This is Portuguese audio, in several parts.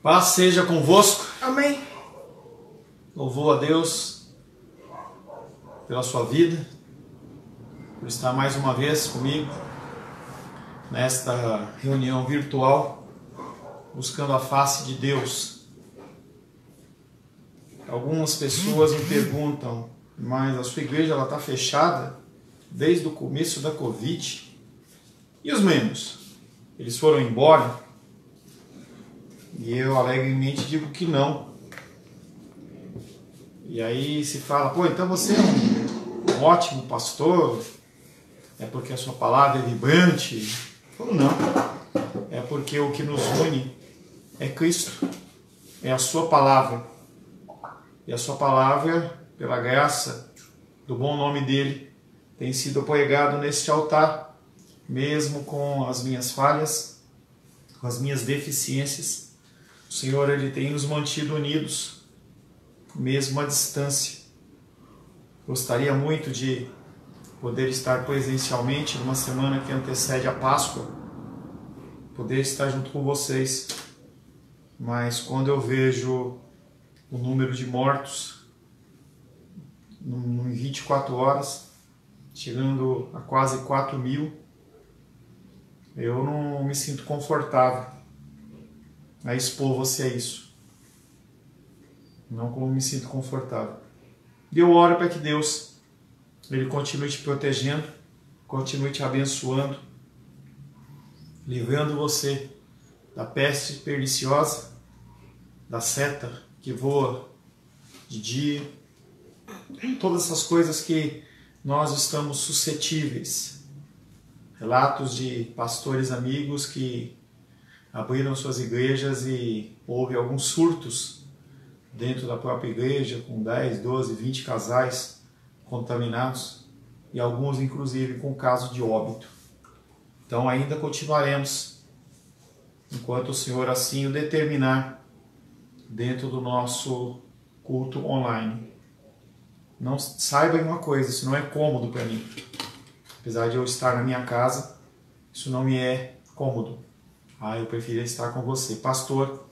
Paz seja convosco. Amém. Louvor a Deus pela sua vida, por estar mais uma vez comigo nesta reunião virtual, buscando a face de Deus. Algumas pessoas me perguntam, mas a sua igreja está fechada desde o começo da Covid? E os membros? Eles foram embora? E eu alegremente digo que não. E aí se fala, pô, então você é um ótimo pastor, é porque a sua palavra é vibrante? Ou não, é porque o que nos une é Cristo, é a sua palavra. E a sua palavra, pela graça do bom nome dele, tem sido pregado neste altar, mesmo com as minhas falhas, com as minhas deficiências. O Senhor, ele tem nos mantido unidos, mesmo à distância. Gostaria muito de poder estar presencialmente numa semana que antecede a Páscoa, poder estar junto com vocês, mas quando eu vejo o número de mortos em 24 horas, chegando a quase 4.000, eu não me sinto confortável a expor você a isso. Não como me sinto confortável. E eu oro para que Deus, ele continue te protegendo, continue te abençoando, livrando você da peste perniciosa, da seta que voa de dia, todas essas coisas que nós estamos suscetíveis. Relatos de pastores amigos que abriram suas igrejas e houve alguns surtos dentro da própria igreja, com 10, 12, 20 casais contaminados e alguns inclusive com caso de óbito. Então ainda continuaremos, enquanto o Senhor assim o determinar, dentro do nosso culto online. Não saiba uma coisa, isso não é cômodo para mim. Apesar de eu estar na minha casa, isso não me é cômodo. Eu preferia estar com você. Pastor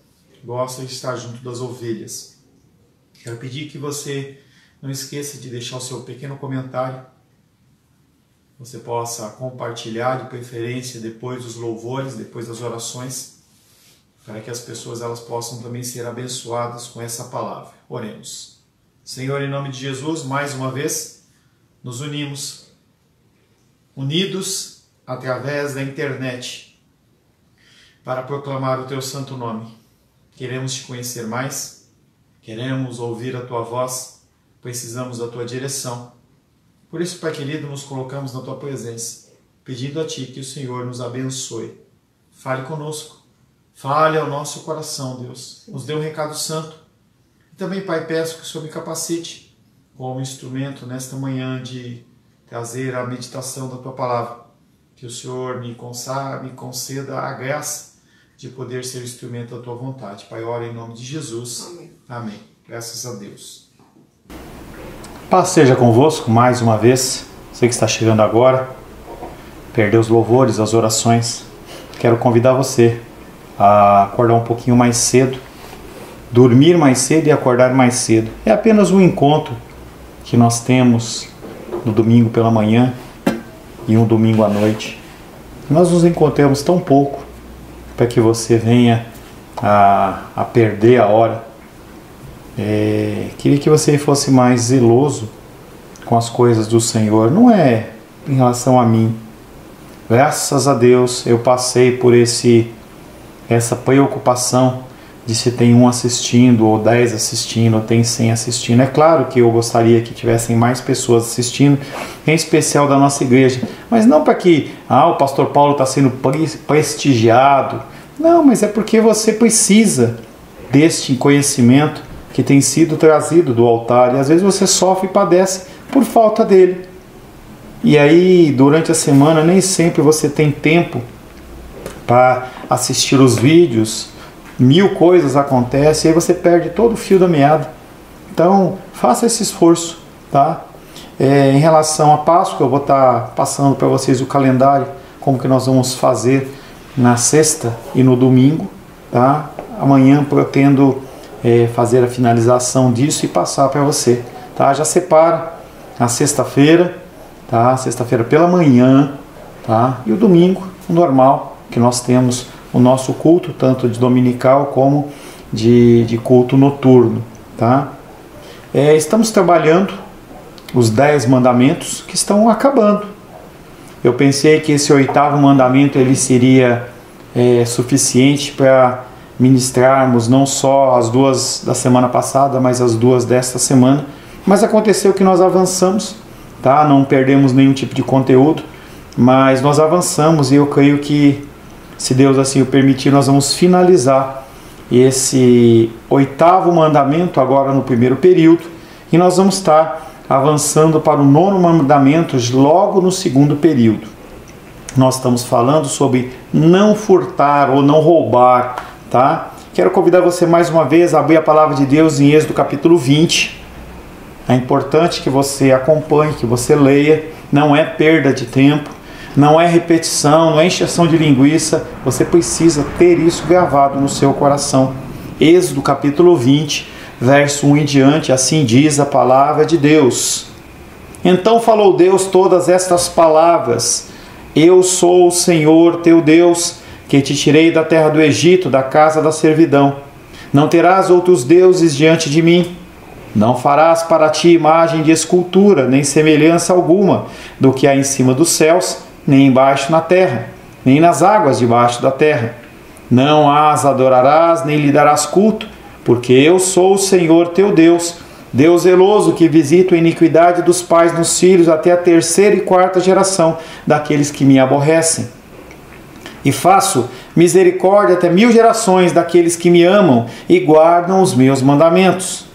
gosta de estar junto das ovelhas. Quero pedir que você não esqueça de deixar o seu pequeno comentário. Você possa compartilhar, de preferência, depois dos louvores, depois das orações, para que as pessoas elas possam também ser abençoadas com essa palavra. Oremos. Senhor, em nome de Jesus, mais uma vez, nos unimos, unidos através da internet, para proclamar o teu santo nome. Queremos te conhecer mais, queremos ouvir a tua voz, precisamos da tua direção. Por isso, Pai querido, nos colocamos na tua presença, pedindo a ti que o Senhor nos abençoe. Fale conosco, fale ao nosso coração, Deus. Nos dê um recado santo. E também, Pai, peço que o Senhor me capacite como instrumento nesta manhã de trazer a meditação da tua palavra. Que o Senhor me conceda a graça de poder ser instrumento da tua vontade. Pai, ora em nome de Jesus. Amém. Amém. Graças a Deus. Paz seja convosco mais uma vez. Você que está chegando agora, perdeu os louvores, as orações. Quero convidar você a acordar um pouquinho mais cedo, dormir mais cedo e acordar mais cedo. É apenas um encontro que nós temos no domingo pela manhã e um domingo à noite. Nós nos encontramos tão pouco para que você venha a perder a hora. Queria que você fosse mais zeloso com as coisas do Senhor. Não é em relação a mim. Graças a Deus eu passei por essa preocupação de se tem um assistindo, ou 10 assistindo, ou tem 100 assistindo. É claro que eu gostaria que tivessem mais pessoas assistindo, em especial da nossa igreja, mas não para que o pastor Paulo está sendo prestigiado. Não, mas é porque você precisa deste conhecimento que tem sido trazido do altar, e às vezes você sofre e padece por falta dele. E aí, durante a semana, nem sempre você tem tempo para assistir os vídeos, 1000 coisas acontecem, e aí você perde todo o fio da meada. Então, faça esse esforço, tá? Em relação à Páscoa, eu vou estar passando para vocês o calendário, como que nós vamos fazer na sexta e no domingo, tá? amanhã pretendo fazer a finalização disso e passar para você, tá? Já separa a sexta-feira, tá? Sexta-feira pela manhã, tá? E o domingo, o normal, que nós temos o nosso culto, tanto de dominical como de culto noturno, tá? Estamos trabalhando os 10 mandamentos que estão acabando. Eu pensei que esse 8º mandamento ele seria suficiente para ministrarmos não só as 2 da semana passada, mas as 2 desta semana. Mas aconteceu que nós avançamos, tá? Não perdemos nenhum tipo de conteúdo, mas nós avançamos e eu creio que, se Deus assim o permitir, nós vamos finalizar esse 8º mandamento agora no primeiro período e nós vamos estar avançando para o 9º mandamento logo no segundo período. Nós estamos falando sobre não furtar ou não roubar, tá? Quero convidar você mais uma vez a abrir a palavra de Deus em Êxodo capítulo 20. É importante que você acompanhe, que você leia, não é perda de tempo, não é repetição, não é encheção de linguiça, você precisa ter isso gravado no seu coração. Êxodo capítulo 20, verso 1 em diante, assim diz a palavra de Deus. Então falou Deus todas estas palavras: Eu sou o Senhor teu Deus, que te tirei da terra do Egito, da casa da servidão. Não terás outros deuses diante de mim. Não farás para ti imagem de escultura, nem semelhança alguma do que há em cima dos céus, nem embaixo na terra, nem nas águas debaixo da terra. Não as adorarás, nem lhe darás culto, porque eu sou o Senhor teu Deus, Deus zeloso, que visita a iniquidade dos pais nos filhos até a 3ª e 4ª geração daqueles que me aborrecem. E faço misericórdia até 1000 gerações daqueles que me amam e guardam os meus mandamentos.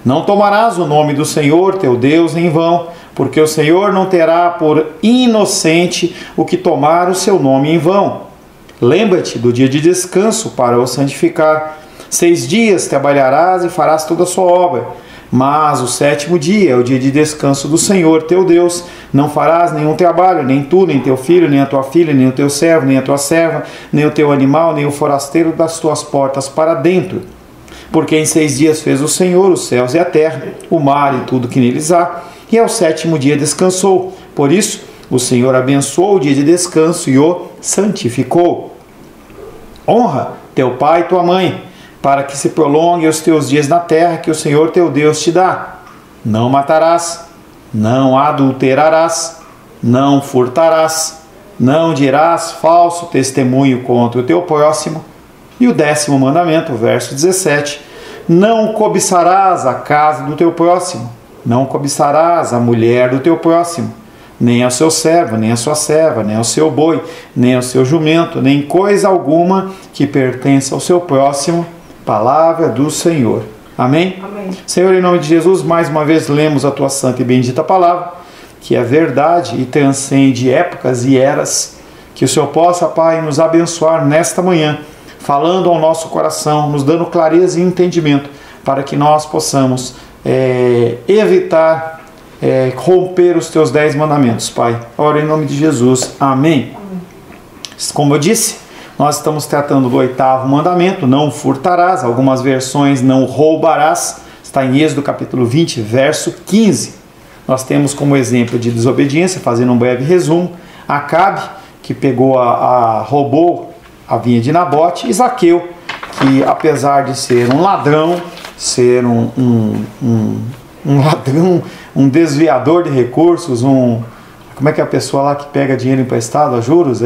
Não tomarás o nome do Senhor teu Deus em vão, porque o Senhor não terá por inocente o que tomar o seu nome em vão. Lembra-te do dia de descanso para o santificar. 6 dias trabalharás e farás toda a sua obra, mas o 7º dia é o dia de descanso do Senhor teu Deus. Não farás nenhum trabalho, nem tu, nem teu filho, nem a tua filha, nem o teu servo, nem a tua serva, nem o teu animal, nem o forasteiro das tuas portas para dentro. Porque em 6 dias fez o Senhor os céus e a terra, o mar e tudo que neles há, e ao 7º dia descansou. Por isso, o Senhor abençoou o dia de descanso e o santificou. Honra teu pai e tua mãe, para que se prolonguem os teus dias na terra que o Senhor teu Deus te dá. Não matarás, não adulterarás, não furtarás, não dirás falso testemunho contra o teu próximo. E o 10º mandamento, verso 17: Não cobiçarás a casa do teu próximo, não cobiçarás a mulher do teu próximo, nem ao seu servo, nem a sua serva, nem ao seu boi, nem ao seu jumento, nem coisa alguma que pertença ao seu próximo. Palavra do Senhor. Amém? Amém. Senhor, em nome de Jesus, mais uma vez lemos a tua santa e bendita palavra, que é verdade e transcende épocas e eras. Que o Senhor possa, Pai, nos abençoar nesta manhã, falando ao nosso coração, nos dando clareza e entendimento, para que nós possamos evitar romper os teus 10 mandamentos, Pai. Ora em nome de Jesus. Amém. Amém. Como eu disse, nós estamos tratando do 8º mandamento, não furtarás. Algumas versões, não roubarás. Está em Êxodo capítulo 20, verso 15. Nós temos como exemplo de desobediência, fazendo um breve resumo, Acabe, que roubou a vinha de Nabote, e Zaqueu, que apesar de ser um ladrão, ser um ladrão, um desviador de recursos, como é que é a pessoa lá que pega dinheiro emprestado a juros?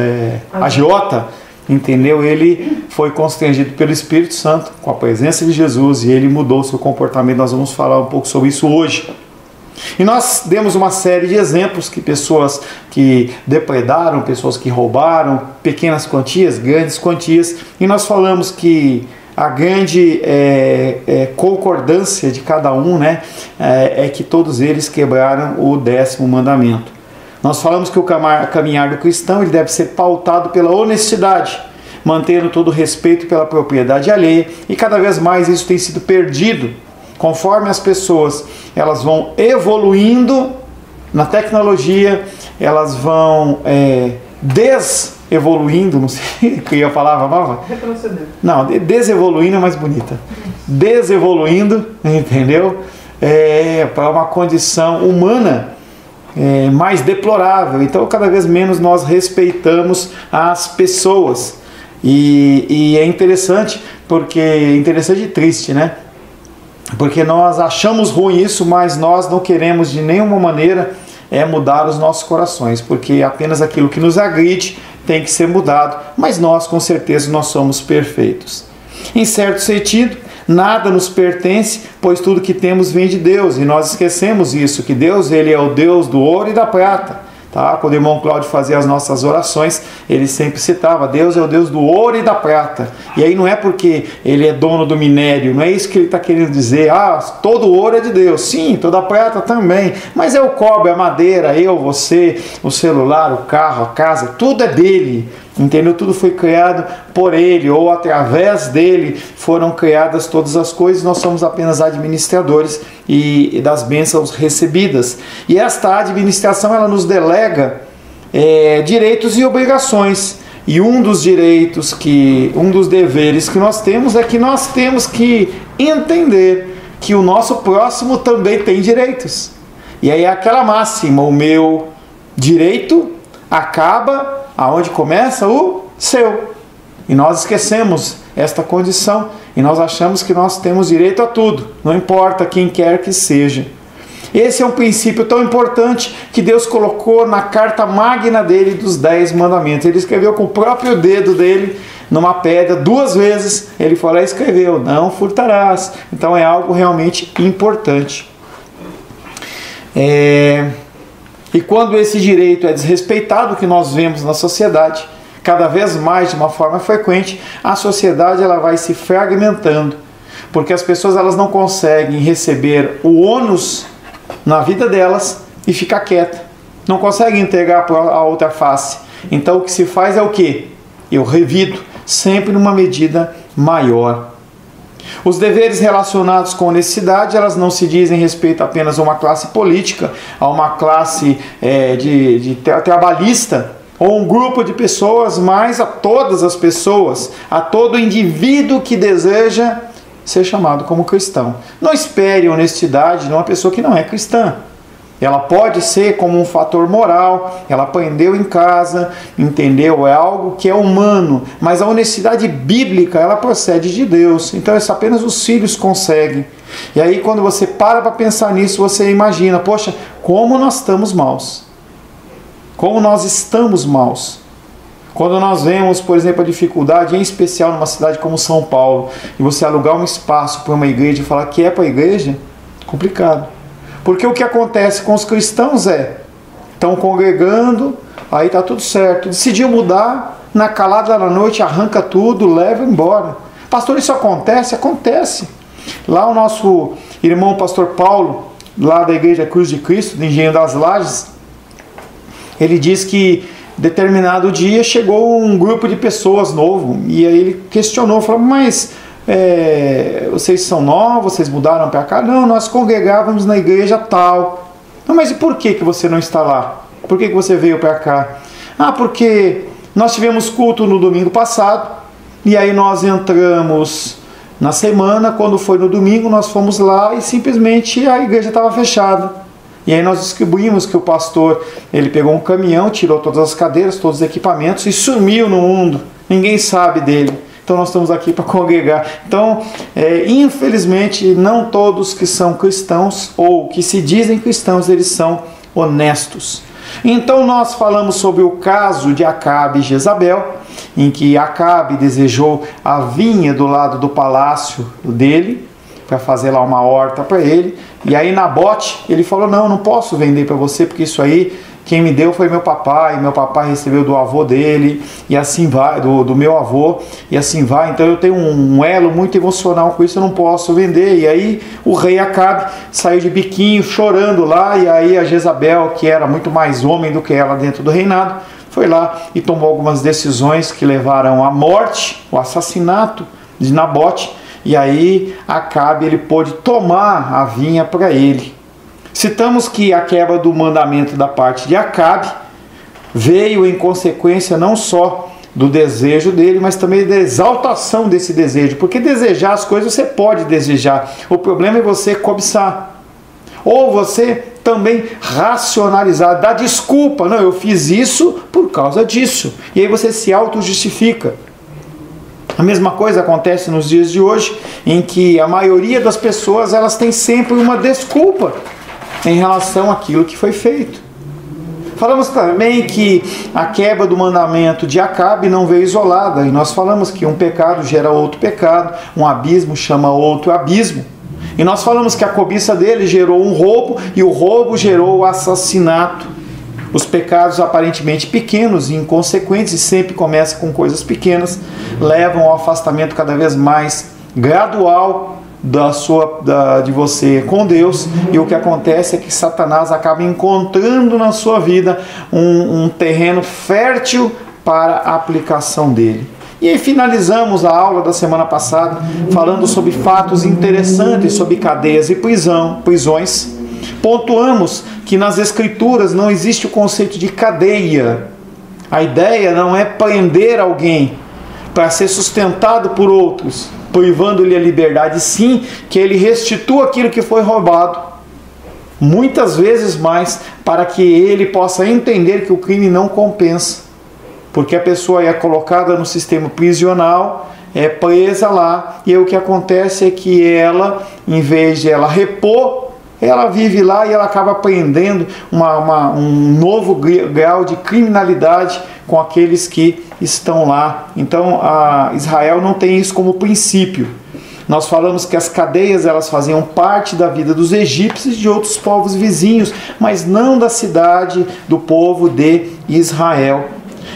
Agiota, entendeu? Ele foi constrangido pelo Espírito Santo, com a presença de Jesus, e ele mudou seu comportamento. Nós vamos falar um pouco sobre isso hoje. E nós demos uma série de exemplos que pessoas que depredaram, pessoas que roubaram, pequenas quantias, grandes quantias, e nós falamos que a grande concordância de cada um, né, é que todos eles quebraram o 10º mandamento. Nós falamos que o caminhar do cristão ele deve ser pautado pela honestidade, mantendo todo o respeito pela propriedade alheia, e cada vez mais isso tem sido perdido. Conforme as pessoas elas vão evoluindo na tecnologia, elas vão evoluindo, não sei que a palavra nova. Retrocedendo. Não, desevoluindo é mais bonita. Desevoluindo, entendeu? Para uma condição humana mais deplorável. Então, cada vez menos nós respeitamos as pessoas. E é interessante, interessante e triste, né? Porque nós achamos ruim isso, mas nós não queremos de nenhuma maneira mudar os nossos corações, porque apenas aquilo que nos agride tem que ser mudado, mas nós com certeza nós somos perfeitos. Em certo sentido, nada nos pertence, pois tudo que temos vem de Deus, e nós esquecemos isso, que Deus ele é o Deus do ouro e da prata. Tá? Quando o irmão Cláudio fazia as nossas orações, ele sempre citava: Deus é o Deus do ouro e da prata. E aí não é porque ele é dono do minério, não é isso que ele está querendo dizer. Todo ouro é de Deus. Sim, toda a prata também. Mas é o cobre, a madeira, você, o celular, o carro, a casa, tudo é dele. Entendeu? Tudo foi criado por ele, ou através dele foram criadas todas as coisas. Nós somos apenas administradores e das bênçãos recebidas. E esta administração ela nos delega direitos e obrigações. E um dos direitos, um dos deveres que nós temos é que nós temos que entender que o nosso próximo também tem direitos. E aí é aquela máxima: o meu direito acaba aonde começa o seu. E nós esquecemos esta condição e nós achamos que nós temos direito a tudo, não importa quem quer que seja. Esse é um princípio tão importante que Deus colocou na carta magna dele dos 10 mandamentos. Ele escreveu com o próprio dedo dele numa pedra 2 vezes. Ele foi lá e escreveu: não furtarás. Então é algo realmente importante. E quando esse direito é desrespeitado, o que nós vemos na sociedade, cada vez mais de uma forma frequente, a sociedade ela vai se fragmentando, porque as pessoas elas não conseguem receber o ônus na vida delas e ficar quieta, não conseguem entregar para a outra face. Então o que se faz é o quê? Eu revido, sempre numa medida maior. Os deveres relacionados com honestidade, elas não se dizem respeito apenas a uma classe política, a uma classe trabalhista, ou um grupo de pessoas, mas a todas as pessoas, a todo indivíduo que deseja ser chamado como cristão. Não espere honestidade de uma pessoa que não é cristã. Ela pode ser como um fator moral, ela aprendeu em casa, entendeu? É algo que é humano, mas a honestidade bíblica, ela procede de Deus. Então isso apenas os filhos conseguem. E aí quando você para pensar nisso, você imagina: poxa, como nós estamos maus. Como nós estamos maus. Quando nós vemos, por exemplo, a dificuldade, em especial numa cidade como São Paulo, e você alugar um espaço para uma igreja e falar que é para a igreja, complicado. Porque o que acontece com os cristãos estão congregando, aí está tudo certo. Decidiu mudar, na calada da noite arranca tudo, leva embora. Pastor, isso acontece? Acontece. Lá o nosso irmão pastor Paulo, lá da Igreja Cruz de Cristo, do Engenho das Lajes, ele diz que determinado dia chegou um grupo de pessoas novo, e aí ele questionou, falou: mas vocês são novos, vocês mudaram para cá? Não, nós congregávamos na igreja tal. Não, mas e por que você não está lá? Por que você veio para cá? Porque nós tivemos culto no domingo passado, e aí nós entramos na semana, quando foi no domingo, nós fomos lá e simplesmente a igreja estava fechada. E aí nós descobrimos que o pastor, ele pegou um caminhão, tirou todas as cadeiras, todos os equipamentos e sumiu no mundo. Ninguém sabe dele. Então nós estamos aqui para congregar. Então, infelizmente, não todos que são cristãos ou que se dizem cristãos, eles são honestos. Então nós falamos sobre o caso de Acabe e Jezabel, em que Acabe desejou a vinha do lado do palácio dele, para fazer lá uma horta para ele. E aí Nabote, ele falou: não posso vender para você, porque isso aí, quem me deu foi meu papai recebeu do avô dele, e assim vai, do meu avô, e assim vai. Então eu tenho um elo muito emocional com isso, eu não posso vender. E aí o rei Acabe saiu de biquinho, chorando lá, e aí a Jezabel, que era muito mais homem do que ela dentro do reinado, foi lá e tomou algumas decisões que levaram à morte, o assassinato de Nabote. E aí Acabe ele pôde tomar a vinha para ele. Citamos que a quebra do mandamento da parte de Acabe veio em consequência não só do desejo dele, mas também da exaltação desse desejo. Porque desejar as coisas você pode desejar. O problema é você cobiçar. Ou você também racionalizar, dar desculpa. Não, eu fiz isso por causa disso. E aí você se auto-justifica. A mesma coisa acontece nos dias de hoje, em que a maioria das pessoas elas têm sempre uma desculpa em relação àquilo que foi feito. Falamos também que a quebra do mandamento de Acabe não veio isolada. E nós falamos que um pecado gera outro pecado, um abismo chama outro abismo. E nós falamos que a cobiça dele gerou um roubo e o roubo gerou o assassinato. Os pecados aparentemente pequenos e inconsequentes, e sempre começam com coisas pequenas, levam ao afastamento cada vez mais gradual de você com Deus. E o que acontece é que Satanás acaba encontrando na sua vida um terreno fértil para a aplicação dele. E aí finalizamos a aula da semana passada falando sobre fatos interessantes sobre cadeias e prisões. Pontuamos que nas Escrituras não existe o conceito de cadeia. A ideia não é prender alguém para ser sustentado por outros, privando-lhe a liberdade, sim, que ele restitua aquilo que foi roubado, muitas vezes mais, para que ele possa entender que o crime não compensa, porque a pessoa é colocada no sistema prisional, é presa lá, e aí o que acontece é que ela, em vez de ela repor, ela vive lá e ela acaba aprendendo um novo grau de criminalidade com aqueles que estão lá. Então, Israel não tem isso como princípio. Nós falamos que as cadeias elas faziam parte da vida dos egípcios e de outros povos vizinhos, mas não da cidade do povo de Israel.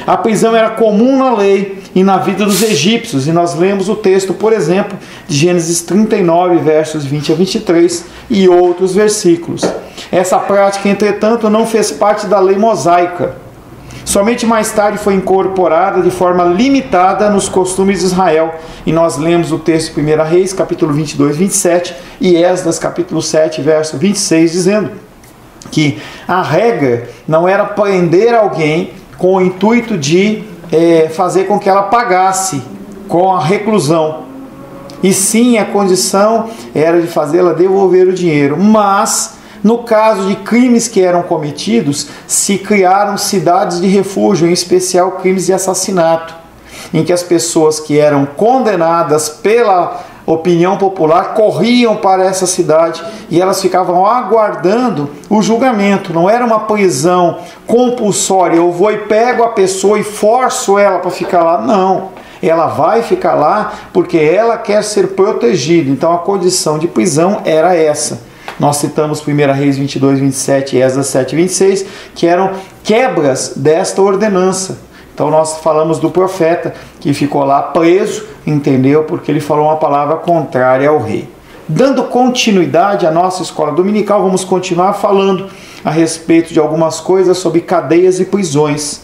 A prisão era comum na lei e na vida dos egípcios, e nós lemos o texto, por exemplo, de Gênesis 39, versos 20 a 23 e outros versículos. Essa prática, entretanto, não fez parte da lei mosaica. Somente mais tarde foi incorporada de forma limitada nos costumes de Israel, e nós lemos o texto de 1 Reis, capítulo 22, 27, e Esdras, capítulo 7, verso 26, dizendo que a regra não era prender alguém com o intuito de fazer com que ela pagasse com a reclusão, e sim a condição era de fazê-la devolver o dinheiro. Mas no caso de crimes que eram cometidos, se criaram cidades de refúgio, em especial crimes de assassinato, em que as pessoas que eram condenadas pela opinião popular corriam para essa cidade e elas ficavam aguardando o julgamento. Não era uma prisão compulsória, eu vou e pego a pessoa e forço ela para ficar lá. Não, ela vai ficar lá porque ela quer ser protegida. Então a condição de prisão era essa. Nós citamos 1 Reis 22, 27 e Esdras 7, 26, que eram quebras desta ordenança. Então nós falamos do profeta que ficou lá preso, entendeu? Porque ele falou uma palavra contrária ao rei. Dando continuidade à nossa escola dominical, vamos continuar falando a respeito de algumas coisas sobre cadeias e prisões.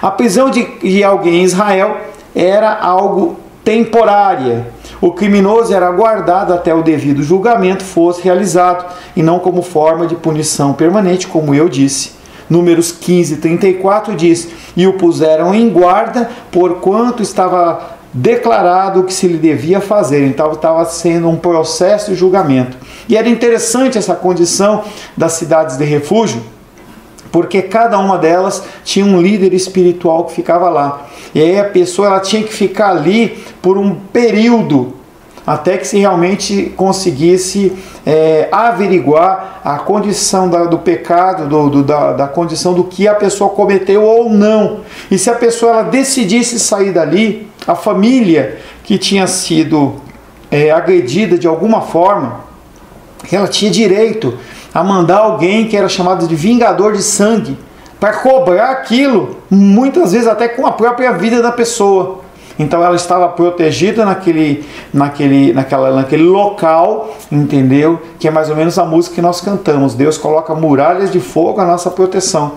A prisão de alguém em Israel era algo temporária. O criminoso era guardado até o devido julgamento fosse realizado, e não como forma de punição permanente, como eu disse. Números 15, 34 diz: e o puseram em guarda, porquanto estava declarado o que se lhe devia fazer. Então estava sendo um processo de julgamento. E era interessante essa condição das cidades de refúgio, porque cada uma delas tinha um líder espiritual que ficava lá. E aí a pessoa ela tinha que ficar ali por um período, até que se realmente conseguisse averiguar a condição do pecado, da condição do que a pessoa cometeu ou não. E se a pessoa ela decidisse sair dali, a família que tinha sido agredida de alguma forma, ela tinha direito a mandar alguém que era chamado de vingador de sangue para cobrar aquilo, muitas vezes até com a própria vida da pessoa. Então ela estava protegida naquele local, entendeu? Que é mais ou menos a música que nós cantamos. Deus coloca muralhas de fogo à nossa proteção,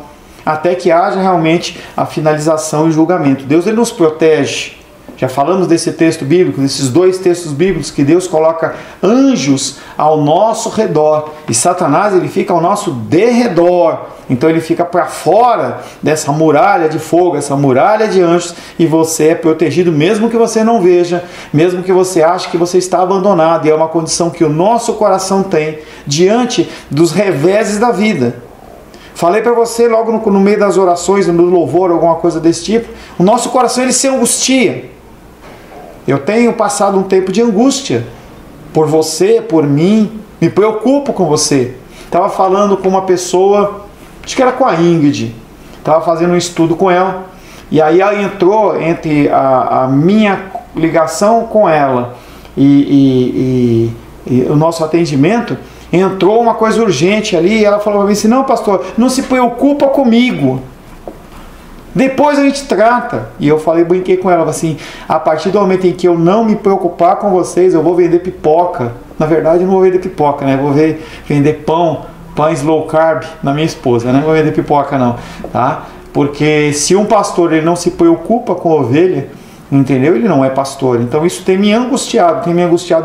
até que haja realmente a finalização e o julgamento. Deus ele nos protege, Já falamos desse texto bíblico, desses dois textos bíblicos, que Deus coloca anjos ao nosso redor e Satanás ele fica ao nosso derredor. Então ele fica para fora dessa muralha de fogo, essa muralha de anjos, e você é protegido mesmo que você não veja, mesmo que você ache que você está abandonado. E é uma condição que o nosso coração tem diante dos reveses da vida. Falei para você logo no meio das orações, no louvor, alguma coisa desse tipo, o nosso coração ele se angustia. Eu tenho passado um tempo de angústia por você, por mim, me preocupo com você. Estava falando com uma pessoa, acho que era com a Ingrid, estava fazendo um estudo com ela, e aí ela entrou entre a minha ligação com ela e o nosso atendimento, entrou uma coisa urgente ali, e ela falou para mim assim, não pastor, não se preocupa comigo, depois a gente trata. E eu brinquei com ela assim, a partir do momento em que eu não me preocupar com vocês, eu vou vender pipoca. Na verdade eu não vou vender pipoca, né? Eu vou vender pães low carb na minha esposa, né? Não vou vender pipoca não, tá? Porque se um pastor ele não se preocupa com a ovelha, entendeu? Ele não é pastor. Então isso tem me angustiado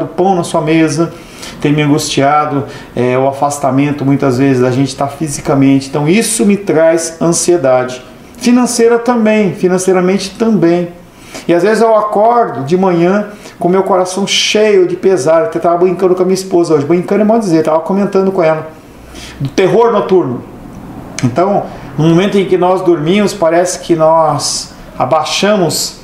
o pão na sua mesa, tem me angustiado o afastamento muitas vezes da gente estar fisicamente. Então isso me traz ansiedade. Financeiramente também. E às vezes eu acordo de manhã com meu coração cheio de pesar. Eu até estava brincando com a minha esposa hoje. Brincando é mal dizer, estava comentando com ela. Do terror noturno. Então, no momento em que nós dormimos, parece que nós abaixamos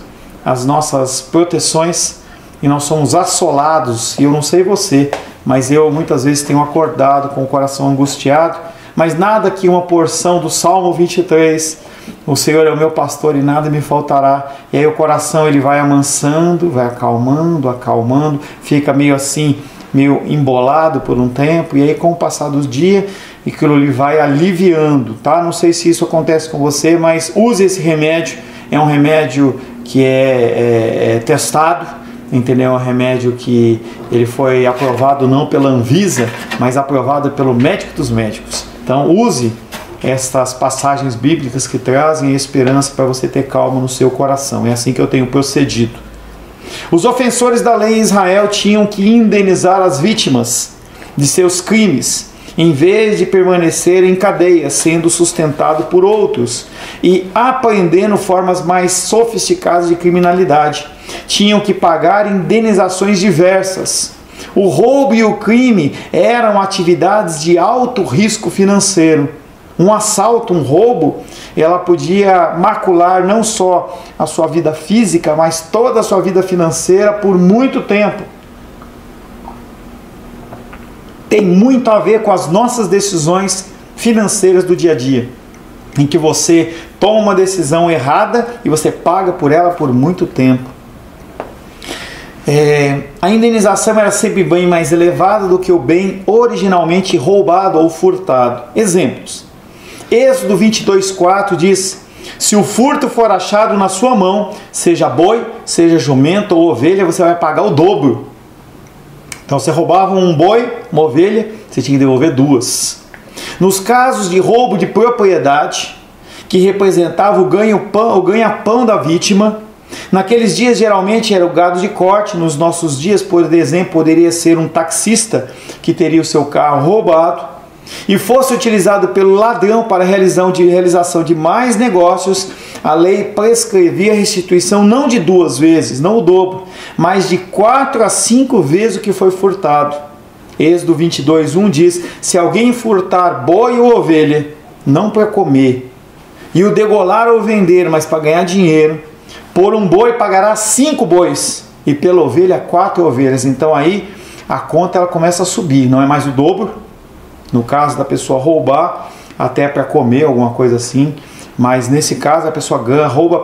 as nossas proteções e nós somos assolados. E eu não sei você, mas eu muitas vezes tenho acordado com o coração angustiado. Mas nada que uma porção do Salmo 23, o Senhor é o meu pastor e nada me faltará. E aí o coração ele vai amansando, vai acalmando, fica meio assim, meio embolado por um tempo. E aí com o passar dos dias, aquilo ele vai aliviando, tá? Não sei se isso acontece com você, mas use esse remédio. É um remédio que é testado, entendeu? É um remédio que ele foi aprovado não pela Anvisa, mas aprovado pelo médico dos médicos. Então use estas passagens bíblicas que trazem esperança para você ter calma no seu coração. É assim que eu tenho procedido. Os ofensores da lei em Israel tinham que indenizar as vítimas de seus crimes, em vez de permanecer em cadeia, sendo sustentado por outros e aprendendo formas mais sofisticadas de criminalidade. Tinham que pagar indenizações diversas. O roubo e o crime eram atividades de alto risco financeiro. Um assalto, um roubo, ela podia macular não só a sua vida física, mas toda a sua vida financeira por muito tempo. Tem muito a ver com as nossas decisões financeiras do dia a dia, em que você toma uma decisão errada e você paga por ela por muito tempo. A indenização era sempre bem mais elevada do que o bem originalmente roubado ou furtado. Exemplos. Êxodo 22:4 diz: se o furto for achado na sua mão, seja boi, seja jumento ou ovelha, você vai pagar o dobro. Então você roubava um boi, uma ovelha, você tinha que devolver duas. Nos casos de roubo de propriedade, que representava o ganha-pão da vítima, naqueles dias geralmente era o gado de corte. Nos nossos dias, por exemplo, poderia ser um taxista que teria o seu carro roubado e fosse utilizado pelo ladrão para a realização de mais negócios. A lei prescrevia a restituição não de 2 vezes, não o dobro, mas de 4 a 5 vezes o que foi furtado. Êxodo 22:1 diz: se alguém furtar boi ou ovelha, não para comer, e o degolar ou vender, mas para ganhar dinheiro, por um boi pagará 5 bois, e pela ovelha 4 ovelhas. Então aí a conta ela começa a subir, não é mais o dobro, no caso da pessoa roubar até para comer, alguma coisa assim, mas nesse caso a pessoa rouba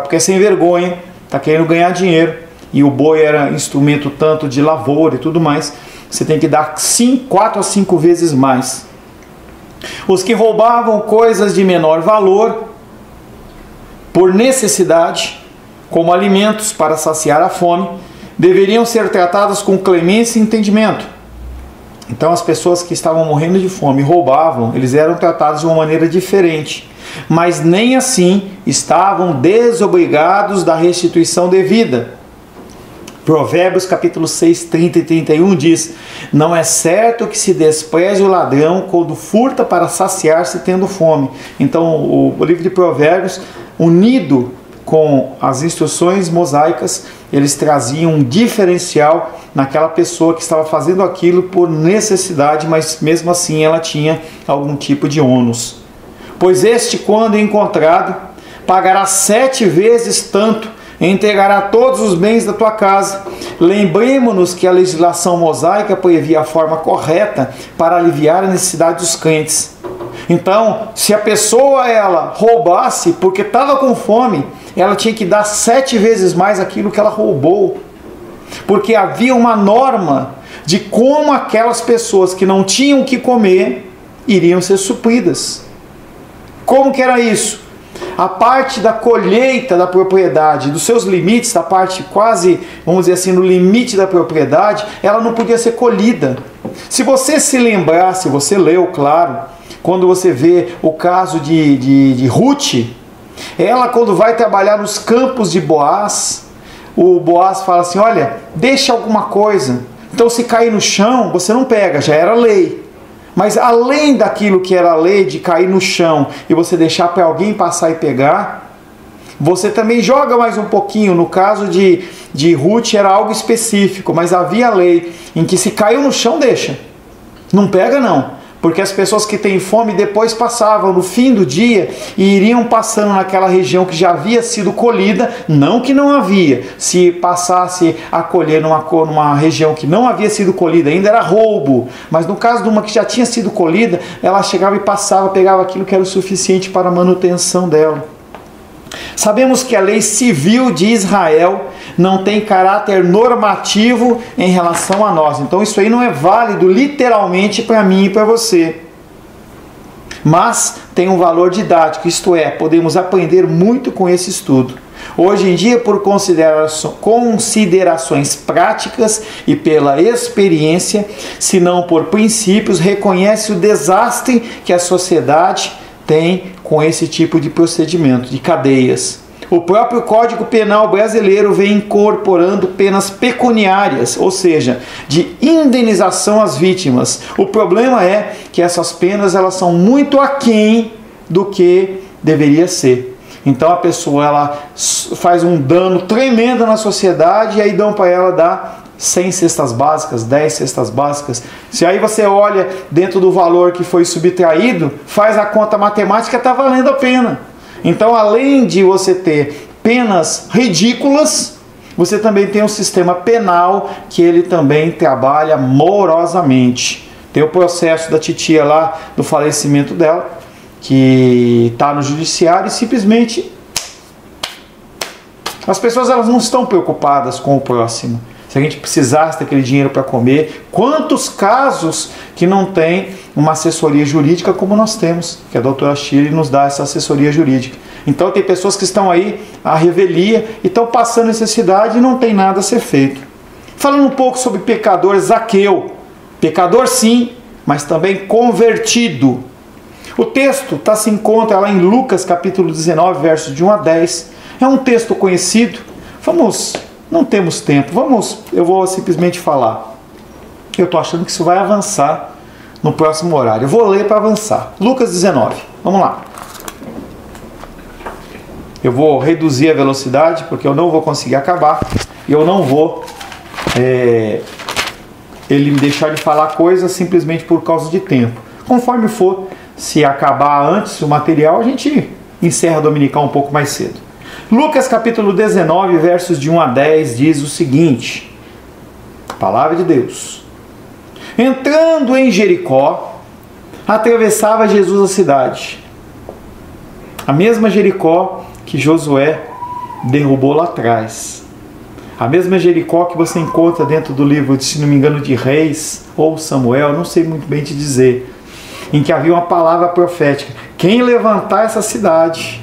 porque é sem vergonha, está querendo ganhar dinheiro, e o boi era instrumento tanto de lavoura e tudo mais, você tem que dar 4 a 5 vezes mais. Os que roubavam coisas de menor valor, por necessidade, como alimentos para saciar a fome, deveriam ser tratados com clemência e entendimento. Então as pessoas que estavam morrendo de fome e roubavam, eles eram tratados de uma maneira diferente. mas nem assim estavam desobrigados da restituição devida. Provérbios capítulo 6, 30 e 31 diz: não é certo que se despreze o ladrão quando furta para saciar-se tendo fome. Então o livro de Provérbios, unido com as instruções mosaicas, eles traziam um diferencial naquela pessoa que estava fazendo aquilo por necessidade, mas mesmo assim ela tinha algum tipo de ônus. Pois este, quando encontrado, pagará 7 vezes tanto, entregará todos os bens da tua casa. Lembremos-nos que a legislação mosaica previa a forma correta para aliviar a necessidade dos crentes. Então, se a pessoa ela roubasse porque estava com fome, ela tinha que dar 7 vezes mais aquilo que ela roubou, porque havia uma norma de como aquelas pessoas que não tinham o que comer iriam ser supridas. Como que era isso? A parte da colheita da propriedade, dos seus limites, da parte quase, vamos dizer assim, no limite da propriedade, ela não podia ser colhida. Se você se lembrar, se você leu, claro, quando você vê o caso de Ruth, ela quando vai trabalhar nos campos de Boaz, o Boaz fala assim, olha, deixa alguma coisa. Então se cair no chão, você não pega, já era lei. Mas além daquilo que era a lei de cair no chão e você deixar para alguém passar e pegar, você também joga mais um pouquinho. No caso de Ruth era algo específico, mas havia a lei em que se caiu no chão, deixa. Não pega não. Porque as pessoas que têm fome depois passavam no fim do dia e iriam passando naquela região que já havia sido colhida, não que não havia. Se passasse a colher numa região que não havia sido colhida ainda, era roubo. Mas no caso de uma que já tinha sido colhida, ela chegava e passava, pegava aquilo que era o suficiente para a manutenção dela. Sabemos que a lei civil de Israel não tem caráter normativo em relação a nós. Então isso aí não é válido literalmente para mim e para você. Mas tem um valor didático, isto é, podemos aprender muito com esse estudo. Hoje em dia, por considerações práticas e pela experiência, se não por princípios, reconhece o desastre que a sociedade tem com esse tipo de procedimento, de cadeias. O próprio Código Penal brasileiro vem incorporando penas pecuniárias, ou seja, de indenização às vítimas. O problema é que essas penas elas são muito aquém do que deveria ser. Então a pessoa ela faz um dano tremendo na sociedade e aí dão para ela dar 100 cestas básicas, 10 cestas básicas. Se aí você olha dentro do valor que foi subtraído, faz a conta matemática, está valendo a pena. Então, além de você ter penas ridículas, você também tem um sistema penal que ele também trabalha morosamente. Tem o processo da titia lá, do falecimento dela, que está no judiciário e simplesmente as pessoas elas não estão preocupadas com o próximo. Se a gente precisasse daquele dinheiro para comer, quantos casos que não tem uma assessoria jurídica como nós temos, que a doutora Shirley nos dá essa assessoria jurídica. Então tem pessoas que estão aí à revelia e estão passando necessidade e não tem nada a ser feito. Falando um pouco sobre pecador, Zaqueu. Pecador sim, mas também convertido. O texto se encontra lá em Lucas capítulo 19, versos de 1 a 10. É um texto conhecido. Não temos tempo, eu vou simplesmente falar. Eu estou achando que isso vai avançar no próximo horário. Eu vou ler para avançar. Lucas 19, vamos lá. Eu vou reduzir a velocidade porque eu não vou conseguir acabar. E eu não vou ele me deixar de falar coisas simplesmente por causa de tempo. Conforme for, se acabar antes o material, a gente encerra a dominical um pouco mais cedo. Lucas capítulo 19, versos de 1 a 10 diz o seguinte, palavra de Deus. Entrando em Jericó, atravessava Jesus a cidade. A mesma Jericó que Josué derrubou lá atrás. A mesma Jericó que você encontra dentro do livro, se não me engano, de Reis ou Samuel, não sei muito bem te dizer, em que havia uma palavra profética. Quem levantar essa cidade...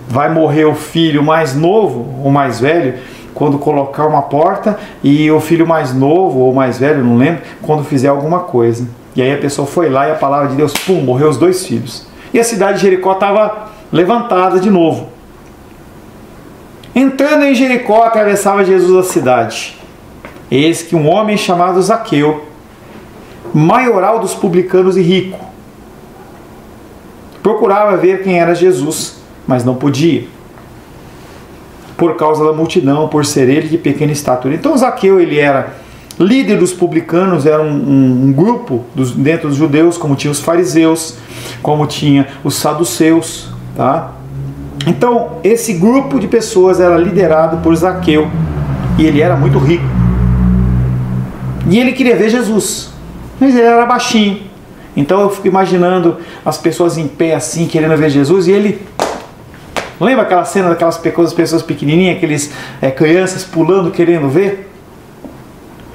vai morrer o filho mais novo ou mais velho quando colocar uma porta e o filho mais novo ou mais velho, não lembro, quando fizer alguma coisa. E aí a pessoa foi lá e a palavra de Deus, pum, morreu os 2 filhos. E a cidade de Jericó estava levantada de novo. Entrando em Jericó, atravessava Jesus a cidade. Eis que um homem chamado Zaqueu, maioral dos publicanos e rico, procurava ver quem era Jesus, mas não podia, por causa da multidão, por ser ele de pequena estatura. Então Zaqueu, ele era líder dos publicanos, era um grupo dentro dos judeus, como tinha os fariseus, como tinha os saduceus, tá? Então esse grupo de pessoas era liderado por Zaqueu, e ele era muito rico, e ele queria ver Jesus, mas ele era baixinho. Então eu fico imaginando as pessoas em pé assim, querendo ver Jesus, e ele... Lembra aquela cena daquelas pessoas pequenininhas, aqueles crianças pulando, querendo ver?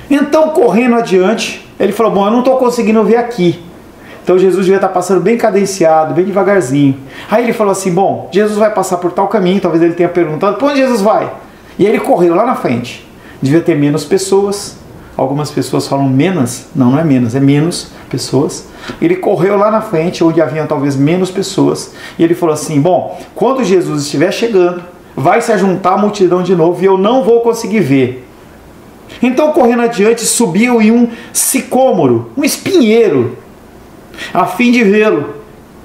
Então, correndo adiante, ele falou, bom, eu não estou conseguindo ver aqui. Então Jesus devia estar passando bem cadenciado, bem devagarzinho. Aí ele falou assim, bom, Jesus vai passar por tal caminho, talvez ele tenha perguntado, para onde Jesus vai? E ele correu lá na frente. Devia ter menos pessoas. Algumas pessoas falam menos, não é menos, é menos pessoas. Ele correu lá na frente, onde haviam talvez menos pessoas, e ele falou assim, bom, quando Jesus estiver chegando, vai se ajuntar a multidão de novo, e eu não vou conseguir ver. Então, correndo adiante, subiu em um sicômoro, um espinheiro, a fim de vê-lo,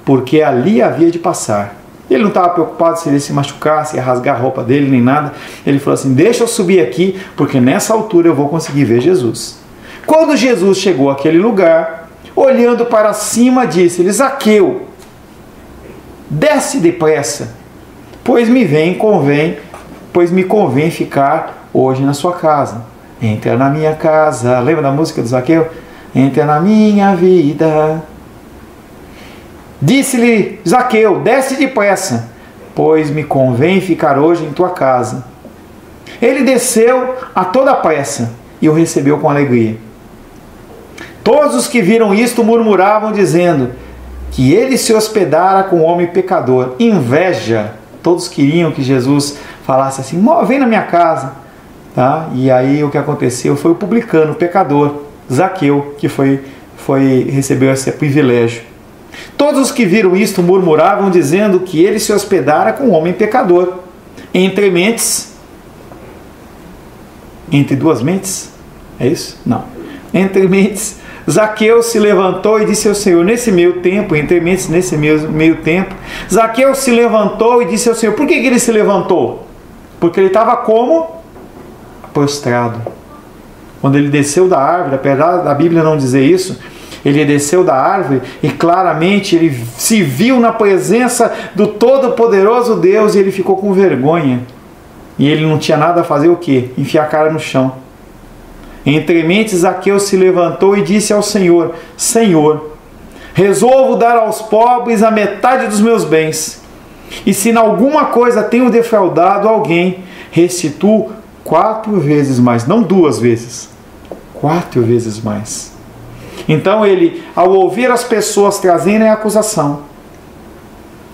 porque ali havia de passar. Ele não estava preocupado se ele se machucasse, ia rasgar a roupa dele, nem nada. Ele falou assim, deixa eu subir aqui, porque nessa altura eu vou conseguir ver Jesus. Quando Jesus chegou àquele lugar, olhando para cima, disse-lhe, Zaqueu, desce depressa, pois me convém ficar hoje na sua casa. Entra na minha casa. Lembra da música do Zaqueu? Entra na minha vida. Disse-lhe Zaqueu, desce depressa, pois me convém ficar hoje em tua casa. Ele desceu a toda pressa e o recebeu com alegria. Todos os que viram isto murmuravam, dizendo que ele se hospedara com um homem pecador. Inveja. Todos queriam que Jesus falasse assim, vem na minha casa. Tá? E aí o que aconteceu foi o publicano, o pecador, Zaqueu, que recebeu esse privilégio. Todos os que viram isto murmuravam, dizendo que ele se hospedara com um homem pecador. Entre duas mentes? É isso? Não. Entre mentes, Zaqueu se levantou e disse ao Senhor, nesse meio tempo, Zaqueu se levantou e disse ao Senhor, por que ele se levantou? Porque ele estava como? Prostrado. Quando ele desceu da árvore, apesar da Bíblia não dizer isso, ele desceu da árvore e claramente ele se viu na presença do Todo-Poderoso Deus e ele ficou com vergonha. E ele não tinha nada a fazer o quê? Enfiar a cara no chão. Entre mentes, Zaqueu se levantou e disse ao Senhor, Senhor, resolvo dar aos pobres a metade dos meus bens. E se em alguma coisa tenho defraudado alguém, restituo 4 vezes mais, não 2 vezes, 4 vezes mais. Então ele, ao ouvir as pessoas trazerem a acusação,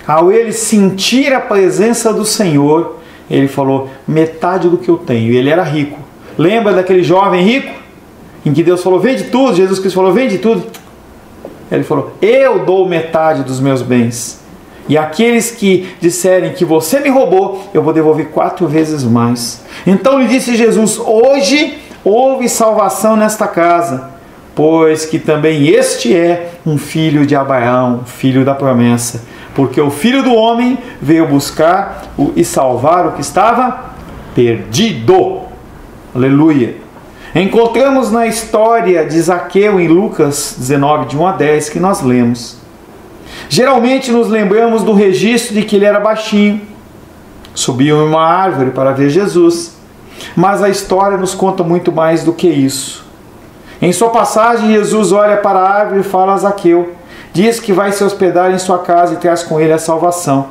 ao ele sentir a presença do Senhor, ele falou, metade do que eu tenho. E ele era rico. Lembra daquele jovem rico? Em que Deus falou, vende tudo, Jesus Cristo falou, vende tudo. Ele falou, eu dou metade dos meus bens. E aqueles que disserem que você me roubou, eu vou devolver 4 vezes mais. Então lhe disse Jesus, hoje houve salvação nesta casa, pois que também este é um filho de Abraão, filho da promessa. Porque o Filho do Homem veio buscar e salvar o que estava perdido. Aleluia. Encontramos na história de Zaqueu em Lucas 19, de 1 a 10, que nós lemos. Geralmente nos lembramos do registro de que ele era baixinho, subiu em uma árvore para ver Jesus. Mas a história nos conta muito mais do que isso. Em sua passagem, Jesus olha para a árvore e fala a Zaqueu, diz que vai se hospedar em sua casa e traz com ele a salvação.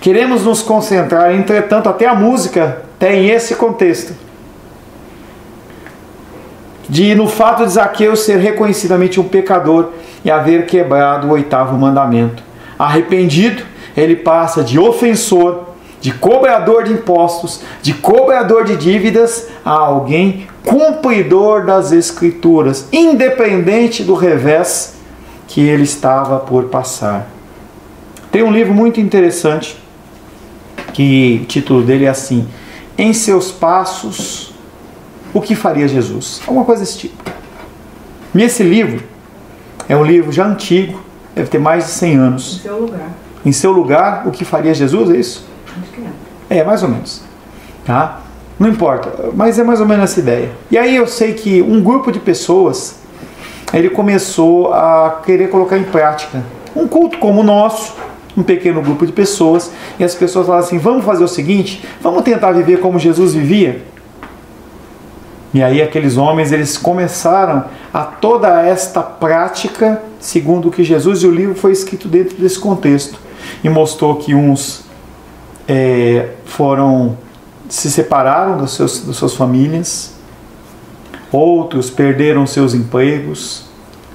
Queremos nos concentrar, entretanto, até a música tem esse contexto, no fato de Zaqueu ser reconhecidamente um pecador e haver quebrado o 8º mandamento. Arrependido, ele passa de ofensor, de cobrador de impostos, de cobrador de dívidas, a alguém cumpridor das Escrituras, independente do revés que ele estava por passar. Tem um livro muito interessante, que o título dele é assim: Em Seus Passos, o que faria Jesus? Alguma coisa desse tipo. E esse livro é um livro já antigo, deve ter mais de 100 anos. Em seu lugar. Em seu lugar, o que faria Jesus, é isso? Acho que é. É, mais ou menos. Tá? Não importa, mas é mais ou menos essa ideia. E aí eu sei que um grupo de pessoas, ele começou a querer colocar em prática um culto como o nosso, um pequeno grupo de pessoas, e as pessoas falaram assim: vamos fazer o seguinte, vamos tentar viver como Jesus vivia? E aí aqueles homens, eles começaram a toda esta prática segundo o que Jesus, e o livro foi escrito dentro desse contexto, e mostrou que uns se separaram das suas famílias, outros perderam seus empregos,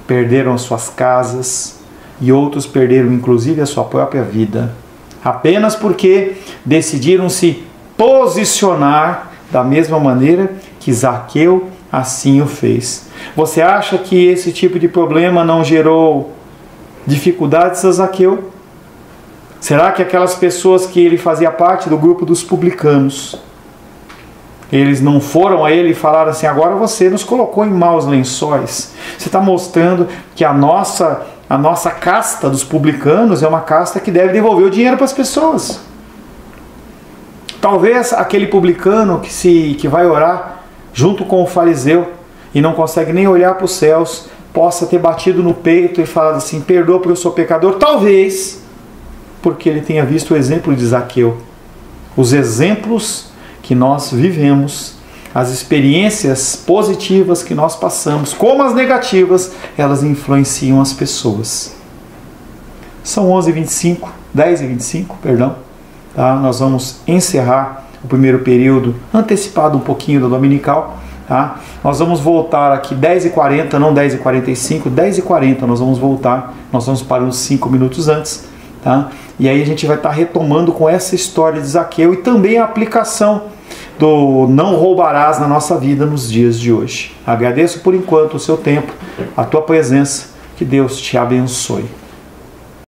perderam as suas casas, e outros perderam inclusive a sua própria vida, apenas porque decidiram se posicionar da mesma maneira que Zaqueu assim o fez. Você acha que esse tipo de problema não gerou dificuldades a Zaqueu? Será que aquelas pessoas que ele fazia parte do grupo dos publicanos, eles não foram a ele e falaram assim: agora você nos colocou em maus lençóis, você está mostrando que a nossa casta dos publicanos é uma casta que deve devolver o dinheiro para as pessoas? Talvez aquele publicano que vai orar junto com o fariseu e não consegue nem olhar para os céus, possa ter batido no peito e falado assim: perdoa porque eu sou pecador. Talvez porque ele tenha visto o exemplo de Zaqueu. Os exemplos que nós vivemos, as experiências positivas que nós passamos, como as negativas, elas influenciam as pessoas. São 11h25, 10h25, perdão. Tá? Nós vamos encerrar o primeiro período, antecipado um pouquinho da dominical. Tá? Nós vamos voltar aqui 10h40, não 10h45, 10h40 nós vamos voltar. Nós vamos parar uns 5 minutos antes. Tá? E aí a gente vai estar retomando com essa história de Zaqueu e também a aplicação do não roubarás na nossa vida nos dias de hoje. Agradeço por enquanto o seu tempo, a tua presença. Que Deus te abençoe.